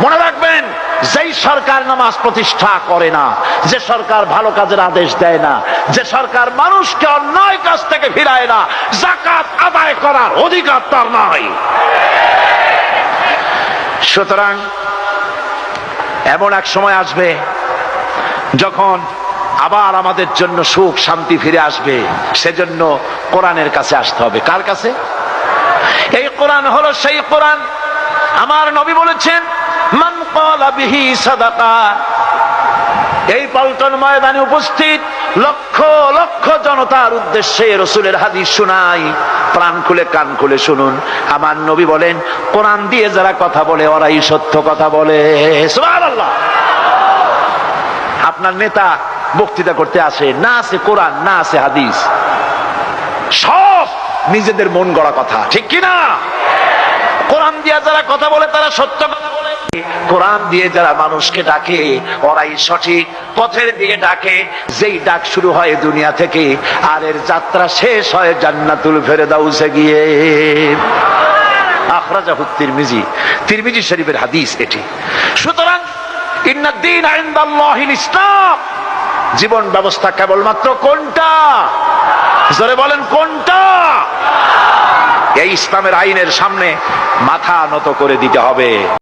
মনে রাখবেন, যেই সরকার নামাজ প্রতিষ্ঠা করে না, যে সরকার ভালো কাজের আদেশ দেয় না, যে সরকার মানুষকে অন্যায় কাজ থেকে ফিরায় না, যাকাত আদায় করার অধিকার তার নাই। সুতরাং এমন এক সময় আসবে যখন আবার আমাদের জন্য সুখ শান্তি ফিরে আসবে। সেজন্য কোরআনের কাছে আসতে হবে। কার কাছে? এই কোরআন হলো সেই কোরআন। আমার নবী বলেছেন, মান ক্বালা বিহি সাদাকা। এই পল্টন ময়দানে উপস্থিত লক্ষ লক্ষ জনতার উদ্দেশ্যে রাসূলের হাদিস শোনাই, প্রাণ খুলে কান খুলে শুনুন। আমার নবী বলেন, কোরআন দিয়ে যারা কথা বলে ওরাই সত্য কথা বলে। সুবহানাল্লাহ। আপনার নেতা বক্তৃতা করতে আসে, না আছে কোরআন, না আছে হাদিস, সব নিজেদের মন গড়া কথা, ঠিক কিনা? কোরআন দিয়ে যারা কথা বলে তারা সত্য কথা বলে, কোরআন দিয়ে যারা মানুষকে ডাকে ওরাই সঠিক পথের দিকে ডাকে। যেই ডাক শুরু হয় দুনিয়া থেকে, আর এর যাত্রা শেষ হয় জান্নাতুল ফেরদাউসে গিয়ে। আখরাজাহু তিরমিজি, তিরমিজি শরীফের হাদিস এটি। সুতরাং ইন্নাদ-দীন ইনদাল্লাহিল ইসলাম। জীবন ব্যবস্থা কেবলমাত্র কোনটা? জোরে বলেন, কোনটা? এই ইসলামের আইনের সামনে মাথা নত করে দিতে হবে।